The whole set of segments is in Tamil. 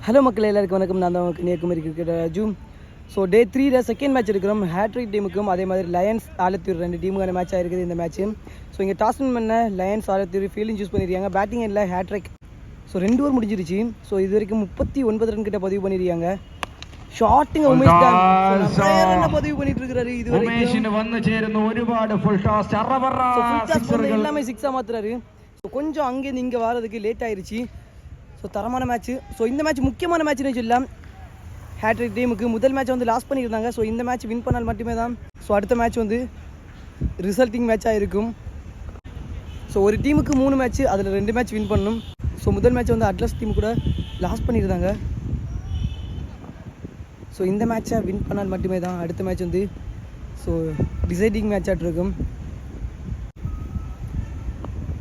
ஹலோ மக்கள் எல்லாருக்கும் வணக்கம். நான் தான் Kanyakumari cricket Raju. So day 3 second match இருக்கிறோம். ஹேட்ரிக் டீமுக்கும் அதே மாதிரி லயன்ஸ் ஆலத்தூர் ரெண்டு டீமுக்கான மேட்ச் ஆகிருக்குது இந்த மேட்ச்சு. ஸோ இங்கே டாஸ் வின் பண்ண லயன்ஸ் ஆலத்தூர் ஃபீல்டிங் சூஸ் பண்ணியிருக்காங்க. பேட்டிங் எண்ணில் ஹேட்ரிக். ஸோ 2 ஓவர் முடிஞ்சிருச்சு. ஸோ இது வரைக்கும் 39 ரன் கிட்ட பதிவு பண்ணியிருக்காங்க. ஷாட்டுங்க உமேஷ் தான் பதிவு பண்ணிட்டு இருக்காரு. இது எல்லாமே சிக்ஸாக மாத்துறாரு. ஸோ கொஞ்சம் அங்கேருந்து இங்கே வரதுக்கு லேட் ஆயிடுச்சு. ஸோ தரமான மேட்ச்சு. ஸோ இந்த மேட்ச் முக்கியமான மேட்ச்னு சொல்லலாம். ஹேட்ரிக் டீமுக்கு முதல் மேட்ச் வந்து லாஸ் பண்ணியிருந்தாங்க. ஸோ இந்த மேட்ச் வின் பண்ணால் மட்டுமே தான் ஸோ அடுத்த மேட்ச் வந்து ரிசல்ட்டிங் மேட்சாக இருக்கும். ஸோ ஒரு டீமுக்கு 3 மேட்ச், அதில் 2 மேட்ச் வின் பண்ணணும். ஸோ முதல் மேட்ச் வந்து அட்லஸ் டீம் கூட லாஸ் பண்ணியிருந்தாங்க. ஸோ இந்த மேட்சை வின் பண்ணால் மட்டுமே தான் அடுத்த மேட்ச் வந்து ஸோ டிசைடிங் மேட்சாக இருக்கும்.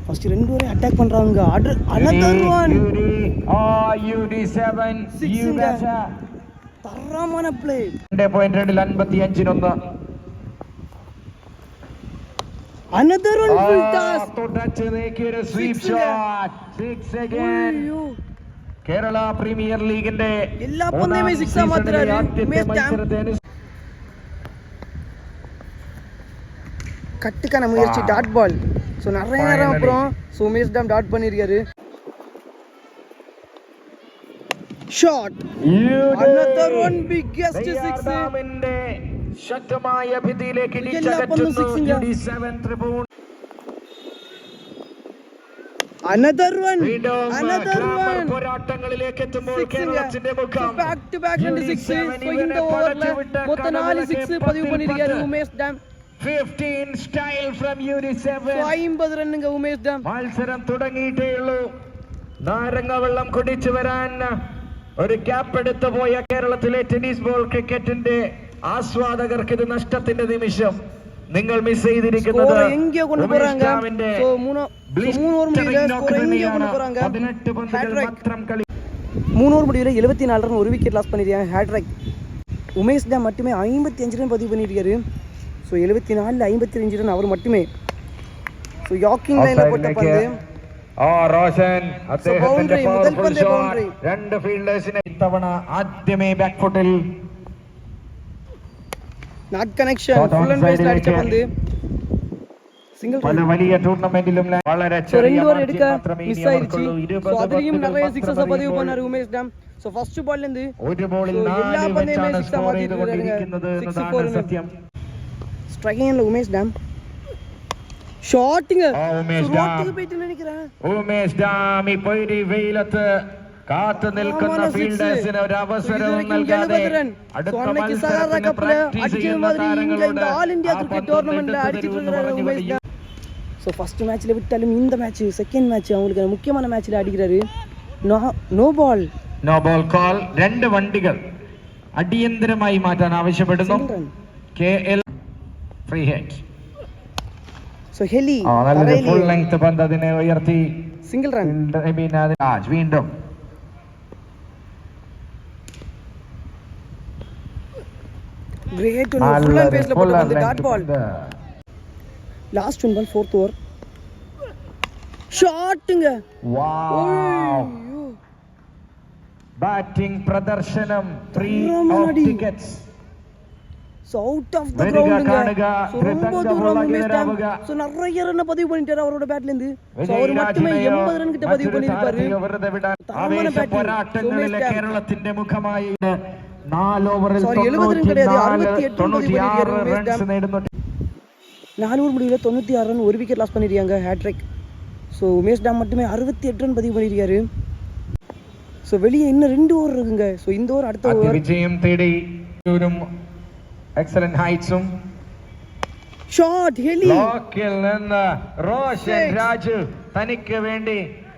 ஃபர்ஸ்ட் 2 ஓவர் அட்டாக் பண்றாங்க. ஆர்டர் another one UD7 தரமான play. 2.2 55 another one full toss തൊട്ടച്ചേക്ക് ഒരു sweep shot 6 again. Kerala premier ലീഗിന്റെ എല്ലാ പന്തേമേ 6 ആ മാത്രാரு. கட்டுக்கான முயற்சி டாட் பால். ஸோ நிறைய நேரம் அப்புறம் ஸோ உமேஷ் டாம் டாட் பண்ணியிருக்காரு. Shot another one biggest six. ശക്തമായ ഭിത്തിയിലേക്ക് ഇടിച്ചകറ്റുന്നു UD7 ത്രിഭുവൻ. another one പോരാട്ടങ്ങളിലേക്ക് എത്തുമ്പോൾ കേരളത്തിന്റെ മുഖം back to back 6. ஸோ இந்த ஓவர்ல மொத்தம் 4 6 பதிவு பண்ணியிருக்காரு உமேஷ் டாம். 15 style from UD7. 50 റണ്ണുங்க ഉമേഷ് ഡാം. മത്സരം തുടങ്ങിയിട്ടേയുള്ളൂ. നാരങ്ങ വെള്ളം കുടിച്ചു വരാൻ ഒരു ക്യാപ്പ് എടുത്തു പോയ കേരളത്തിലെ ടെന്നീസ് ബോൾ ക്രിക്കറ്റിന്റെ ആസ്വാദകർക്ക് ഇത് നഷ്ടത്തിന്റെ നിമിഷം. നിങ്ങൾ മിസ് ചെയ്തിരിക്കുന്നത് 18 ഓവർ முடிவில் 74 ரன் ஒரு விக்கெட் லாஸ் பண்ணிருக்காங்க ஹேட்ரிக். உமேஷ் டாம் மட்டுமே 55 ரன் பதிவு பண்ணியிருக்காரு. ஸோ 74ல் 55 ரன் அவர் மட்டுமே. ஸோ யாக்கிங் லைனில் போட்ட பந்து റോഷൻ അദ്ദേഹത്തിന്റെ പവർഫുൾ ഷോട്ട്. 2 ഫീൽഡേഴ്സിനെ ഇത്തവണ ആദ്യമേ ബാക്ക് ഫുട്ടിൽ നാട്ട് കണക്ഷൻ ഫുൾ ആൻഡ് ബേസ് അടിച്ച പന്ത് സിംഗിൾ. പല വലിയ ടൂർണമെന്റിലും വളരെ ചെറിയ മാർജിൻ മാത്രമേ മിസ് ആയിരിച്ചു. സോ അതിലും நிறைய സിക്സസ് பதிவு பண்ணாரு ഉമേഷ് டாம். സോ ഫസ്റ്റ് ബോളിൽ നിന്ന് ഒരു ബോളിൽ 4 വെച്ചാണ് സ്കോർ ചെയ്തുകൊണ്ടിരിക്കുന്നത് എന്നതാണ് സത്യം. സ്ട്രൈക്കിംഗ് അല്ല Umesh Tom. Shorting Umesh Tom ഇപ്പോൾ ഈ വെയിലത്ത് കാത്തു നിൽക്കുന്ന ഫീൽഡേഴ്സിന് ഒരു അവസരവും നൽകാതെ അടുത്ത മത്സരത്തിന് പ്രാക്ടീസ് ചെയ്യുന്ന താരങ്ങളോട് ആൾ ഇന്ത്യ ക്രിക്കറ്റ് ടൂർണമെന്റിൽ അടിച്ചിട്ടുള്ള ഉമേഷ് டாம். ஸோ ஃபர்ஸ்ட் மேட்ச்ல விட்டாலும் இந்த மேட்ச் செகண்ட் மேட்ச் அவங்களுக்கு முக்கியமான மேட்ச்ல அடிக்கிறாரு. No ball call. 2 വണ്ടികൾ അടിയന്തരമായി മാറ്റാൻ ആവശ്യപ്പെടുന്നു. KL free hit. സോ ഹെലി നല്ലൊരു ഫുൾ ലെങ്ത് പന്ത് അതിനെ ഉയർത്തി സിംഗിൾ റൺ. വീണ്ടും ഗ്രേറ്റ് ഫുൾ ആൻഡ് പേസ്ல போட்ட பந்து dot ball. Last one ball 4th over. ഷോട്ടുங்க. വാവ് ബാറ്റിംഗ് പ്രദർശനം. 3 wickets. So out of the ground so ரொம்ப தூரம் உமேஷ் டாம். so நிறைய ரன் பதிவு பண்ணிட்டாரு அவரோட பேட்ல இருந்து. so அவர் மட்டுமே 80 ரன் கிட்ட பதிவு பண்ணிருப்பாரு. പോരാട്ടങ്ങളിലെ കേരളത്തിന്റെ മുഖമായി 4 ഓവറിൽ 70 ரன் கிடையாது 68 ரன் பதிவு பண்ணிருக்காரு உமேஷ் டாம். 4 ஓவர் முடிவுல 96 ரன் ஒரு விக்கெட் லாஸ் பண்ணிருக்காங்க ஹேட்ரிக். so உமேஷ் டாம் மட்டுமே 68 ரன் பதிவு பண்ணிருக்காரு. so வெளியே இன்னும் 2 ஓவர் இருக்குங்க. so இந்த ஓவர் அடுத்த ஓவர் விஜயம் தேடி ഒരു എക്സലന്റ് ഹൈറ്റ്സും. ഷോട്ട് ഹെലി ലോക്കിൽ നിന്ന് റോഷൻ രാജു തനിക്ക് വേണ്ടി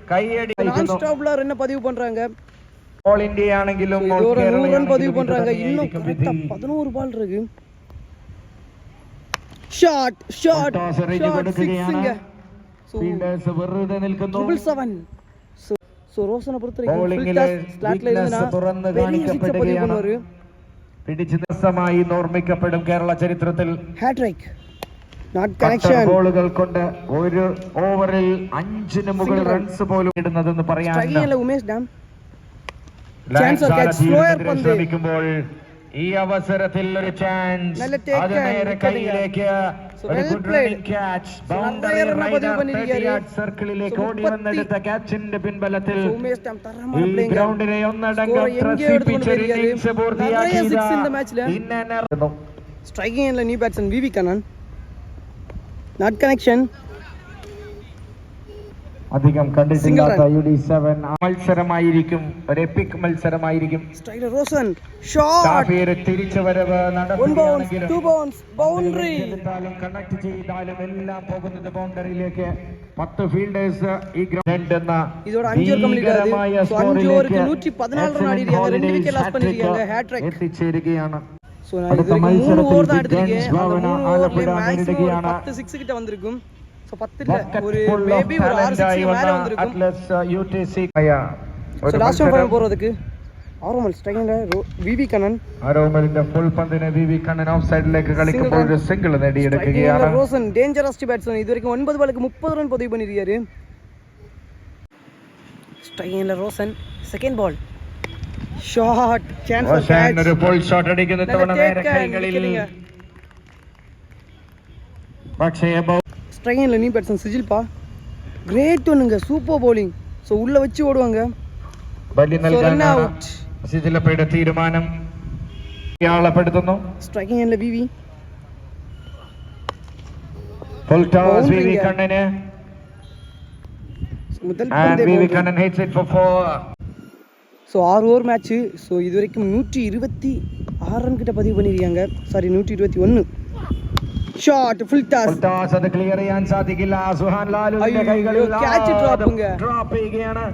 കൈയടിക്കുന്നു. നോൺ സ്റ്റോപ്ல റൺ பதிவு பண்றாங்க. ഓൾ ഇന്ത്യ ആണെങ്കിലും ரன் பதிவு பண்றாங்க. இன்னும் 11 பால் இருக்கு. ഷോട്ട് 6ங்க. ഫീൽഡേഴ്സ് വെറുതെ നിൽക്കുന്നു. 7 സോ റോഷനെ പുറത്തേക്ക് സ്ലാറ്റിൽ ഇരുന്നാ തുറന്ന് കാണിക്കപ്പെടുകയാണ്. പിടിച്ചു ദിവസമായി ഓർമ്മിക്കപ്പെടും കേരള ചരിത്രത്തിൽ. ഹാട്രിക് നോട്ട് കണക്ഷൻ ബോളുകൾ കൊണ്ട് ഒരു ഓവറിൽ 5 മുകളിൽ റൺസ് പോലും ഇടുന്നതെന്ന് പറയാൻ Umesh dam Chance or catch, slower പന്ത്. ശ്രമിക്കുമ്പോൾ ഈ അവസരത്തിൽ ഒരു ചാൻസ് നല്ല take അത് and നേരെ wicket കൈയിലേക്ക് So ഒരു well good played. Running catch So boundary നന്നായി run റൈഡർ പതിവ് 30 സർക്കിളിലേക്ക് So ഓടി വന്നെടുത്ത ക്യാച്ചിന്റെ പിൻബലത്തിൽ So ഉമേഷ് ടം ഈ തറമാണ് playing. ഗ്രൗണ്ടിനെ ഒന്നടങ്കം Score എങ്കേ ത്രസിപ്പിച്ച ഒരു എടുത്തുകൊണ്ട് ഇന്നിംഗ്സ് നിറയെ six in the match ല്. പൂർത്തിയാക്കിയ Striking and new batsman VV Kannan. Not connection. അധികം Single കണ്ടിട്ടില്ലാത്ത run. UD7 മത്സരമായിരിക്കും, ഒരു എപ്പിക് മത്സരമായിരിക്കും. Striker Rosen. Shot. കാഫിയുടെ തിരിച്ചുവരവ് 1 bounce, 2 bounce, boundary. കണക്ട് ചെയ്താലും എല്ലാം പോകുന്നത് ബൗണ്ടറിയിലേക്ക്. 10 ഫീൽഡേഴ്സ് ഈ ഗ്രൗണ്ട് എന്ന ഇതോടെ 5 ഓവർ കംപ്ലീറ്റ് ആയി. സോ 5 ഓവർക്ക് 114 റൺ ആടിയിരിക്കാங்க. 2 വിക്കറ്റ് ലാസ്റ്റ് பண்ணிருக்காங்க. ஹேட் ட்ரிக் എത്തിച്ചേരുകയാണ്. சோ நான் இதுக்கு 3 ஓவர் தான் எடுத்திருக்கேன். அந்த 3 ஓவர்ல மேக்ஸிமம் 10 6 கிட்ட வந்திருக்கும். சோ 10 இல்ல ஒரு மேபி ஒரு 6 6 மேல வந்திருக்கும். Atlas UDC so last over போறதுக்கு ആരോമൽ സ്ട്രൈക്കിംഗ് വിവി കണ്ണൻ ആരോമലിന്റെ ഫുൾ പന്തിനെ വിവി കണ്ണൻ ഓഫ് സൈഡിലേക്ക് കളിക്കുമ്പോൾ ഒരു സിംഗിൾ നേടിയെടുക്കുകയാണ്. റോസൻ ഡേഞ്ചറസ് ബാറ്റ്സ്മാൻ ഇതുവരെയും 9 ബാൾക്ക് 30 റൺ പതിവ് பண்ணிருக்காரு. Striking Roshan second ball shot chance for catch ഒരു ബോൾ ഷോട്ട് അടിക്കുന്ന തവണ നേരെ കൈകളിൽ പക്ഷേ ஸ்ட்ரைக்கிங்ல நீ பேட்ஸ்மேன் சிஜில்பா கிரேட் ஒன்னுங்க சூப்பர் bowling. சோ உள்ள வச்சு ஓடுவாங்க. ബലി നൽകാനാണ് സിജിലപ്പയുടെ തീരുമാനം. യാളപ്പെടുത്തുന്നു striking and V V full toss V V കണ്ണന് முதல் and பந்தே V V bowling. Kannan hits it for 4. So 6 over match. So இது வரைக்கும் 126 ரன் கிட்ட பதிவு பண்ணியிருக்காங்க. சாரி 121. ஷாட் ஃபுல் டாஸ் അത് ക്ലിയർ ചെയ്യാൻ സാധിക്കില്ല. സുഹാൻ ലാലുവിന്റെ കൈകളിൽ ക്യാച്ച് ഡ്രോപ്പ് ചെയ്യുകയാണ്.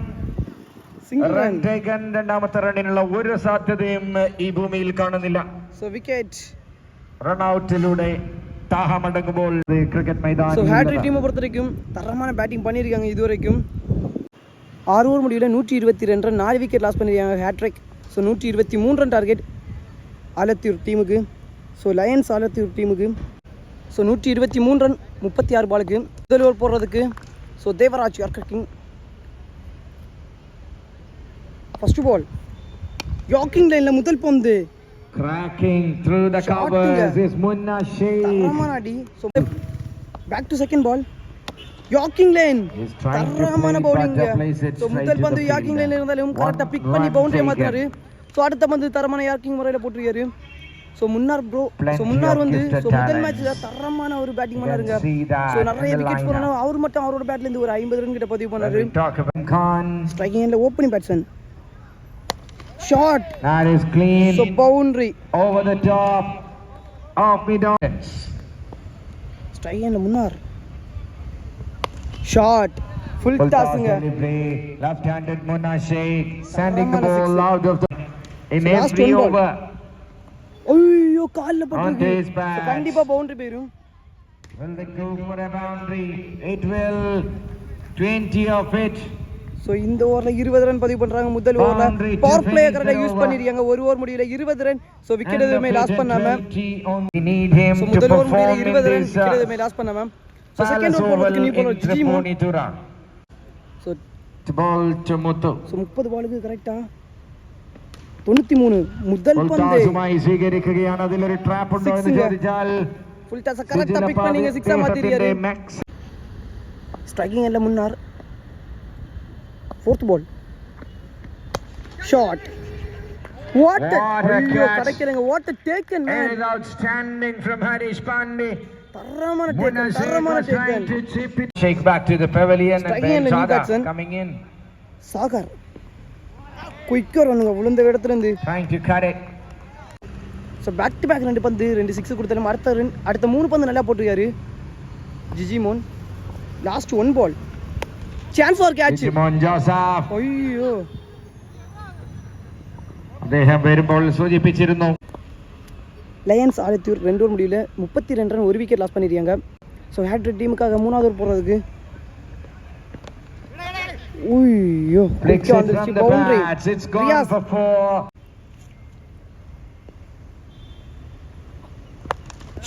Single run run taken. രണ്ടാമത്തെ റണ്ണിനുള്ള ഒരു സാധ്യതയും ഈ ഭൂമിയിൽ കാണുന്നില്ല. സോ വിക്കറ്റ് റൺ ഔട്ടിലൂടെ താഹമടങ്ങുമ്പോൾ ക്രിക്കറ്റ് ஸோ മൈതാനം ஹேட்ரிக் டீமை பொறுத்த வரைக்கும் தரமான பேட்டிங் பண்ணியிருக்காங்க இது வரைக்கும். 6 ஓவர் முடிவில் 122 ரன் 4 விக்கெட் லாஸ் பண்ணியிருக்காங்க hat-trick. So 123 run target Alathiyur டீமுக்கு. ஸோ லயன்ஸ் ஆலத்தியூர் டீமுக்கு. ஸோ 123 ரன் 36 பாலுக்கு. முதல் ஓவர் போடுறதுக்கு so Devaraj yorker king. First ball yorking லைனில் முதல் பந்து cracking through the covers is Munna Sheikh. தரமான அடி. So back to second ball yorking line தரமான பவுலிங். ஸோ முதல் பந்து யாக்கிங் லைன்ல இருந்தாலும் கரெக்டாக பிக் பண்ணி பவுண்டரியை மாற்றினாரு. ஸோ அடுத்த பந்து தரமான யாக்கிங் முறையில் போட்டிருக்காரு. ஸோ முன்னார் முன்னார் வந்து ஸோ முதல் மேட்ச்சில் தரமான ஒரு பேட்டிங் பண்ணாருங்க. ஸோ நிறைய விக்கெட்ஸ் போனாலும் அவர் மட்டும் அவரோட பேட்லேருந்து ஒரு 50 ரன் கிட்ட பதிவு பண்ணாரு. Striking opening batsman shot that is clean. So boundary over the top of mid-on. Striking Munnar shot full டாஸுங்க. left handed Munna Sheikh sending the ball out of the in So last every one ball. over. ஐயோ கால்ல On his பட்டிருக்கு. bat. கண்டிப்பா பவுண்டரி போயிரும். Will they go for a boundary? It will. 20 of it. So இந்த ஓவரில் 20 ரன் பதிவு பண்ணுறாங்க. முதல் ஓவரில் Boundary to power play finish கரெக்டாக the யூஸ் over. பண்ணிருக்காங்க. ஒரு ஓவர் முடியல 20 run. So wicket And the எதுவுமே லாஸ் பண்ணாம. 20 on. We need him so to முதல் ஓவர் perform முடியல in 20 ரன். this விக்கெட் எதுவுமே லாஸ் பண்ணாம. So second Palace over Oval போடுறதுக்கு new in bowler Jijimon. Triponitura. So Ball to Muthu. 30 பாலுக்கு കറക്റ്റാ 93 முதல் പന്ത് ഉൾട്ടാസുമായി സ്വീകരിക്കുകയാണ്. അതിലൊരു ട്രാപ്പ് ഉണ്ടോ എന്ന് Six. ചോദിച്ചാൽ ഫുൾ ടാസ് കറക്റ്റാ പിക്ക് பண்ணிங்க 6 மாத்திரியாரு. മാക്സ് ஸ்ட்ரைக்கிங் எல்லாம் Munnar. Fourth ball shot what ஐயோ கரெக்ட்ங்க. What taken man. is outstanding from Harish Pandey. தரமான Munna டேக்கன் Sheikh தரமான was trying taken. to chip it. Shake back to the pavilion and Striking and Ben a new Sada batsman. coming in Sagar quicker ரன்னுங்க விழுந்த இடத்துல இருந்து. trying to cut it. So back to back 2 பந்து 2 6 கொடுத்தாலும் அடுத்த 3 பந்து நல்லா போட்டிருக்காரு Jijimon. Last 1 ball chance for catch. Jimon Joseph ஐயோ അദ്ദേഹം വരുമ്പോൾ സൂചിപ്പിച്ചിരുന്നു. லயன்ஸ் ஆலத்தூர் 2 ஓவர் முடியல 32 ரன் 1 விக்கெட் லாஸ் பண்ணிருக்காங்க. ஸோ ஹேட்ரிக் டீமுக்காக 3வது ஓவர் போடுறதுக்கு ஐயோ Flicks it வந்துருச்சு from the boundary. bats. It's gone Riyaz for 4.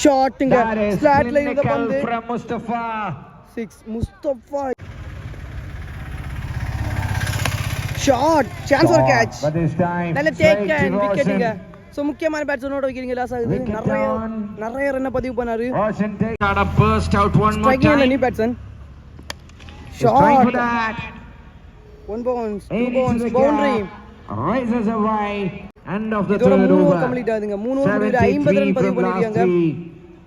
ஷாட்டுங்க That is ஸ்லாட்ல இருந்த clinical பந்து from Mustafa. 6 Mustafa shot chance for catch But this time, நல்ல straight டேக் to அண்ட் விக்கெட்டுங்க Roshan. ஸோ முக்கியமான பேட்ஸ்மேனோட வைக்கிறீங்க லாஸ் ஆகுது Wicket நிறைய down. நிறைய ரன்னை பதிவு பண்ணாரு Roshan takes out a burst out one more striking time. New batsman He's trying for shot that. One bounce two Into bounce the boundary gap. Raises away. End of the இதோட third 3 ஓவர் over. கம்ப்ளீட் ஆகுதுங்க 3 ஓவர் முடிவுல 50 ரன் பதிவு பண்ணிருக்காங்க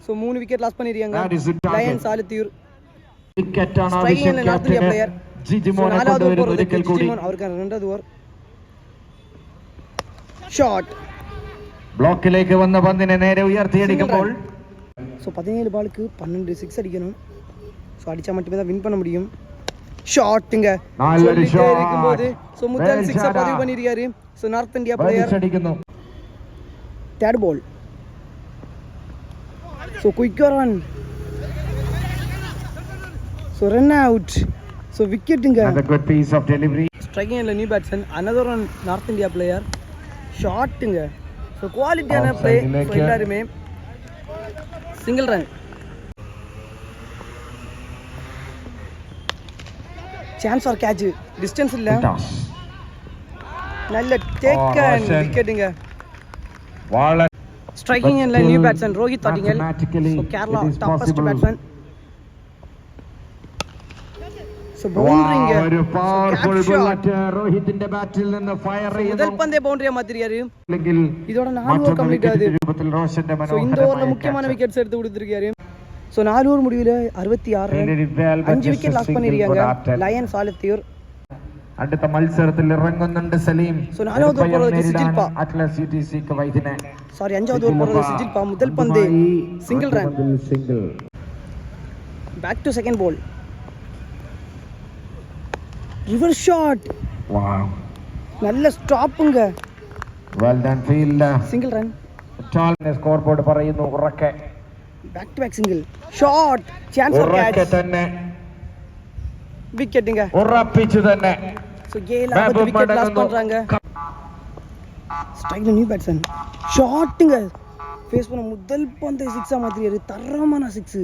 ஸோ 3 விக்கெட் லாஸ் பண்ணிருக்காங்க That is the target. Lions Alathiyur Wicket on Striking Abhishek and North India captain. player. ജിജിമോനെ നാലാவது ഓവർ കൊണ്ടുവരുന്നു പോறது ഒരിക്കൽ കൂടി. ജിജിമോൻ അവർക്ക് രണ്ടാவது ഓവർ ഷോട്ട് ബ്ലോക്കിലേക്ക് വന്ന പന്തിനെ നേരെ ഉയർത്തിയടിക്കുമ്പോൾ ஸோ 17 பாலுக்கு 12 சிக்ஸ் அடிக்கணும் ஸோ அடிச்சா மட்டுமே தான் வின் பண்ண முடியும் ஷாட்டுங்க നല്ലൊരു shot. இருக்கும்போது ஸோ முதல் Well சிக்ஸ் shot. பதிவு பண்ணிருக்காரு ஸோ நார்த் இந்தியா பிளேயர் വലിച്ചടിക്കുന്നു. Third ball so quick run so run out so விக்கெட்டுங்க And a good piece of delivery. Striking இல்லை new batsman another one north India player ஷாட்டுங்க ஸோ குவாலிட்டியான பிளே Outside leg. எல்லாருமே single run chance for catch distance இல்லை Toss. நல்ல டேக் அண்ட் Roshan. விக்கெட்டுங்க വളരെ ஸ்ட்ரைக்கிங் இல்லை நியூ பேட்ஸ்மேன் ரோஹித் பாட்டிங்கல் mathematically so Kerala it is toppest possible. Batsman so பவுண்டரிங்க Wow, ഒരു പവർഫുൾ ബുള്ളറ്റ് രോഹിത്തിന്റെ ബാറ്റിൽ നിന്ന് ഫയർ முதல் ചെയ്യുന്നു. பந்தே பவுண்டரியா மாத்திரியாரு അല്ലെങ്കിൽ இதோட 4 ஓவர் മറ്റൊന്ന് கம்ப்ளீட் ஆகுது wicket രൂപത്തിൽ റോഷന്റെ ஸோ இந்த ஓவரில் മനോഹരമായ முக்கியமான catch. விக்கெட்ஸ் எடுத்து கொடுத்துருக்காரு ஸோ 4 ஓவர் முடிவில் 66 run Played it well, but 5 just wicket a loss single பண்ணிருக்காங்க for Artel. லயன்ஸ் ஆலத்தியூர் അടുത്ത മത്സരത്തിൽ ഇറങ്ങുന്നുണ്ട് സലീം. So, നാലാമത് എളുപ്പയം പോறது നേരിടാൻ സിജിൽപ. അറ്റ്ലസ് യുടിസിക്ക് വൈദ്യനെ. சாரி 5வது ஓவர் போறது சிஜில்பா முதல் பந்து single run single. Back to second ball reverse shot Wow. நல்ல ஸ்டாப்புங்க Well done field. Single run ടാലിന്റെ സ്കോർ ബോർഡ് പറയുന്നു ഉറക്കെ. Back to back single shot chance for ഉറക്കെ கேட்ச் തന്നെ. விக்கெட்டுங்க ഉറപ്പിച്ചു തന്നെ. ஸோ கேல் ஆபத்து விக்கெட் லாஸ் பண்றாங்க ஸ்ட்ரைக்ல நியூ பேட்ஸ்மேன் ஷாட்டுங்க ஃபேஸ் பண்ண முதல் பந்தை சிக்ஸா மாத்திரியாரு தரமான six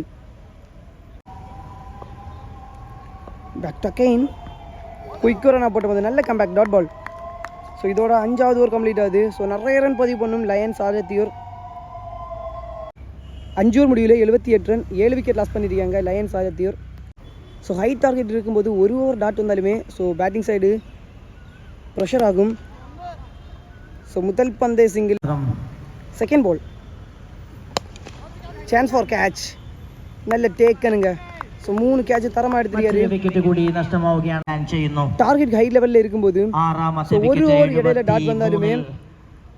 pack to again quick run போட்டு வந்து நல்ல கம்பேக் டாட் பால் ஸோ இதோட 5வது ஓவர் கம்ப்ளீட் ஆகுது ஸோ நிறைய ரன் பதிவு பண்ணும் லயன்ஸ் ஆலத்தியூர் 5 ஓவர் முடிவில் 78 ரன் 7 விக்கெட் லாஸ் பண்ணியிருக்காங்க Lions Alathiyur so high target இருக்கும்போது 1 ஓவர் டாட் வந்தாலுமே ஸோ பேட்டிங் சைடு ப்ரெஷர் ஆகும் ஸோ முதல் பந்தே single second ball chance for catch நல்ல டேக்கனுங்க ஸோ 3 கேட்ச் தரமாக எடுத்துருக்காரு വിക്കറ്റ് കൂടി നഷ്ടമാവുകയാണ് ചെയ്യുന്നു. டார்கெட் ஹை லெவலில் இருக்கும்போது ആറാമത്തെ ஸோ 1 വിക്കറ്റ് ஓவர் இடையில டாட் வந்தாலுமே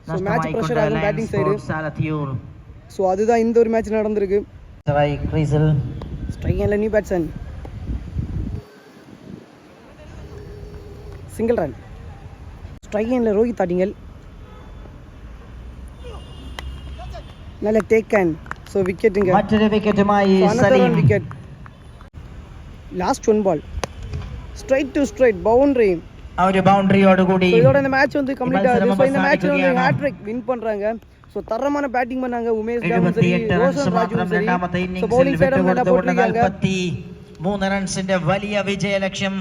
ஸோ மேட்ச் നഷ്ടമായിക്കൊണ്ട് ப்ரெஷர் ஆகும் batting side lions Alathiyur so அதுதான் இந்த ஒரு மேட்ச் நடந்திருக்கு സ്ട്രൈക്ക് ക്രീസിൽ ஸ்ட்ரைக்கில் நியூ பேட்ஸ்மேன் சிங்கிள் ரன் ஸ்ட்ரைக்கில் ரோஹித் ஆட்டிங்கல் நல்ல டேக் அண்ட் ஸோ விக்கெட்டுங்க മറ്റൊരു വിക്കറ്റുമായി Saleem. Wicket last 1 ball straight to straight boundary ആ ഒരു ബൗണ്ടറിയോടുകൂടി இதோட இந்த மேட்ச் வந்து கம்ப்ளீட் ஆகுது ஸோ இந்த மேட்ச் வந்து அவസാനിക്കുകയാണ്. ஹேட்ரிக் வின் பண்றாங்க ஸோ தரமான பேட்டிங் பண்ணாங்க உமேஷ் யாதவும் சரி 78 റൺസ് ரோஷன் മാത്രം ராஜுவும் சரி രണ്ടാമത്തെ ஸோ ഇന്നിംഗ്സിൽ பவுலிங் சைடும் நல்லா വിട്ടുകൊടുത്തുകൊണ്ട് போட்டிருக்காங்க 43 റൺസിന്റെ വലിയ വിജയലക്ഷ്യം